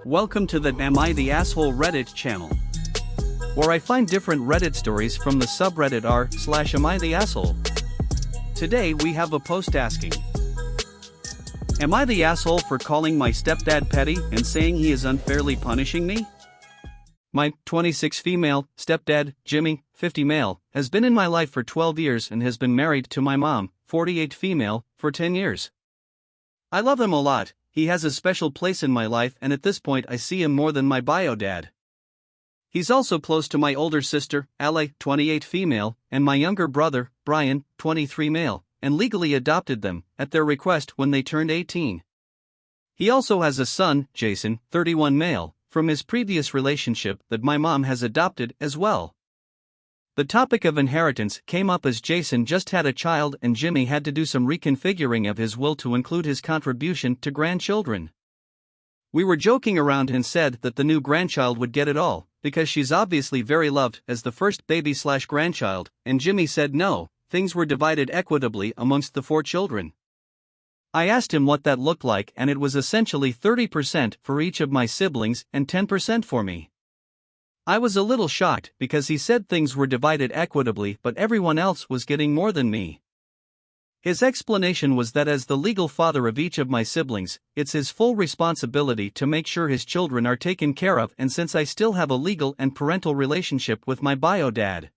Welcome to the Am I the Asshole Reddit channel, where I find different Reddit stories from the subreddit r/Am I the Asshole. Today we have a post asking, am I the asshole for calling my stepdad petty and saying he is unfairly punishing me? My 26 female stepdad, Jimmy, 50 male, has been in my life for 12 years and has been married to my mom, 48 female, for 10 years. I love him a lot. He has a special place in my life, and at this point I see him more than my bio dad. He's also close to my older sister, Allie, 28 female, and my younger brother, Brian, 23 male, and legally adopted them, at their request, when they turned 18. He also has a son, Jason, 31 male, from his previous relationship that my mom has adopted as well. The topic of inheritance came up as Jason just had a child and Jimmy had to do some reconfiguring of his will to include his contribution to grandchildren. We were joking around and said that the new grandchild would get it all, because she's obviously very loved as the first baby/grandchild, and Jimmy said no, things were divided equitably amongst the 4 children. I asked him what that looked like, and it was essentially 30% for each of my siblings and 10% for me. I was a little shocked because he said things were divided equitably but everyone else was getting more than me. His explanation was that as the legal father of each of my siblings, it's his full responsibility to make sure his children are taken care of, and since I still have a legal and parental relationship with my bio dad,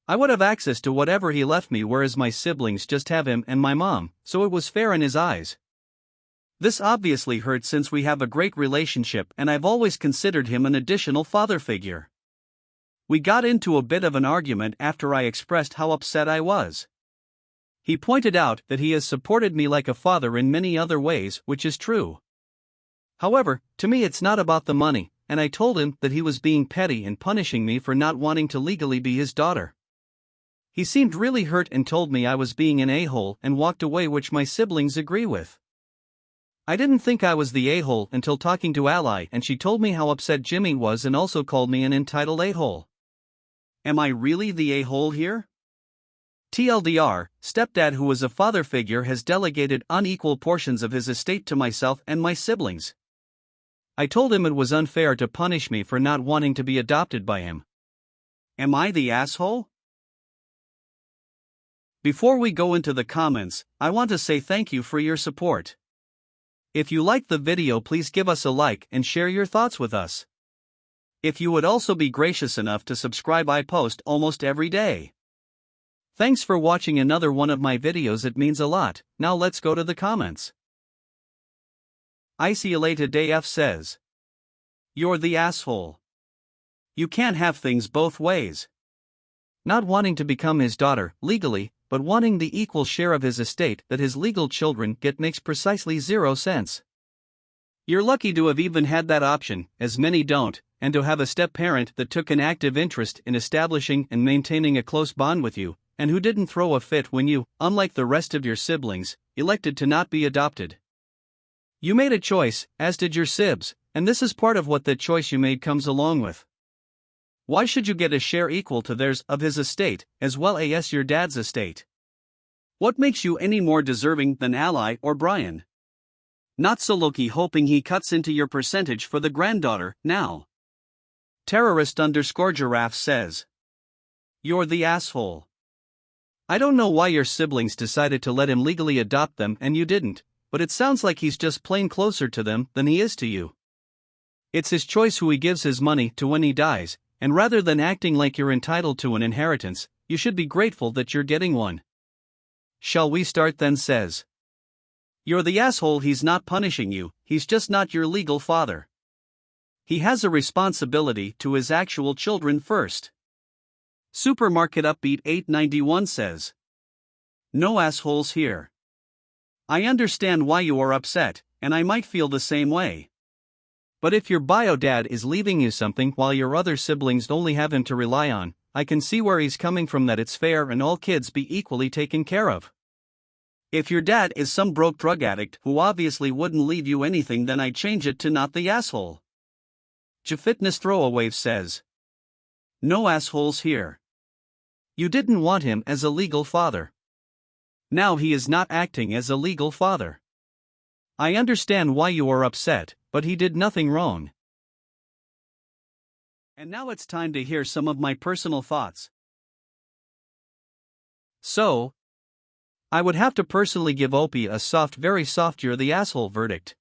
I would have access to whatever he left me, whereas my siblings just have him and my mom, so it was fair in his eyes. This obviously hurt since we have a great relationship and I've always considered him an additional father figure. We got into a bit of an argument after I expressed how upset I was. He pointed out that he has supported me like a father in many other ways, which is true. However, to me it's not about the money, and I told him that he was being petty and punishing me for not wanting to legally be his daughter. He seemed really hurt and told me I was being an a-hole and walked away, which my siblings agree with. I didn't think I was the a-hole until talking to Ally, and she told me how upset Jimmy was and also called me an entitled a-hole. Am I really the a-hole here? TLDR, stepdad who was a father figure has delegated unequal portions of his estate to myself and my siblings. I told him it was unfair to punish me for not wanting to be adopted by him. Am I the asshole? Before we go into the comments, I want to say thank you for your support. If you liked the video, please give us a like and share your thoughts with us. If you would also be gracious enough to subscribe, I post almost every day. Thanks for watching another one of my videos, it means a lot. Now let's go to the comments. Isolata DF says, you're the asshole. You can't have things both ways. Not wanting to become his daughter, legally, but wanting the equal share of his estate that his legal children get makes precisely 0 sense. You're lucky to have even had that option, as many don't, and to have a step-parent that took an active interest in establishing and maintaining a close bond with you, and who didn't throw a fit when you, unlike the rest of your siblings, elected to not be adopted. You made a choice, as did your sibs, and this is part of what that choice you made comes along with. Why should you get a share equal to theirs of his estate, as well as your dad's estate? What makes you any more deserving than Ally or Brian? Not so low-key hoping he cuts into your percentage for the granddaughter, now. Terrorist_giraffe says, you're the asshole. I don't know why your siblings decided to let him legally adopt them and you didn't, but it sounds like he's just plain closer to them than he is to you. It's his choice who he gives his money to when he dies, and rather than acting like you're entitled to an inheritance, you should be grateful that you're getting one. Shall we start then says, you're the asshole. He's not punishing you, he's just not your legal father. He has a responsibility to his actual children first. Supermarket Upbeat 891 says, no assholes here. I understand why you are upset, and I might feel the same way. But if your bio dad is leaving you something while your other siblings only have him to rely on, I can see where he's coming from, that it's fair and all kids be equally taken care of. If your dad is some broke drug addict who obviously wouldn't leave you anything, then I'd change it to not the asshole. JFitness Throwaway says, no assholes here. You didn't want him as a legal father. Now he is not acting as a legal father. I understand why you are upset, but he did nothing wrong. And now it's time to hear some of my personal thoughts. So, I would have to personally give Opie a soft, very soft "you're the asshole" verdict.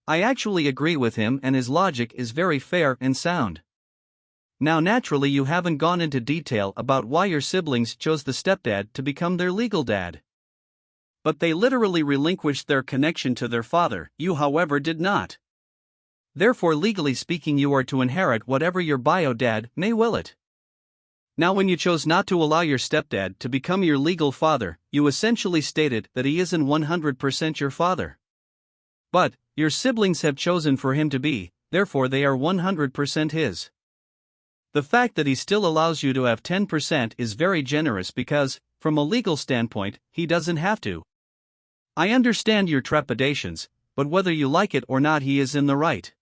I actually agree with him and his logic is very fair and sound. Now naturally you haven't gone into detail about why your siblings chose the stepdad to become their legal dad. But they literally relinquished their connection to their father, you however did not. Therefore legally speaking you are to inherit whatever your bio dad may will it. Now when you chose not to allow your stepdad to become your legal father, you essentially stated that he isn't 100% your father. But, your siblings have chosen for him to be, therefore they are 100% his. The fact that he still allows you to have 10% is very generous because, from a legal standpoint, he doesn't have to. I understand your trepidations, but whether you like it or not he is in the right.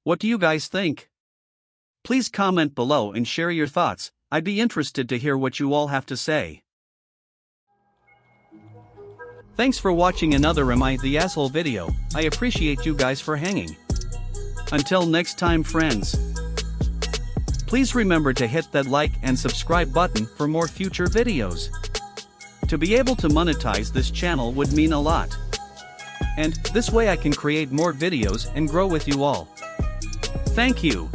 What do you guys think? Please comment below and share your thoughts. I'd be interested to hear what you all have to say. Thanks for watching another Am I the Asshole video. I appreciate you guys for hanging. Until next time friends. Please remember to hit that like and subscribe button for more future videos. To be able to monetize this channel would mean a lot. And this way I can create more videos and grow with you all. Thank you.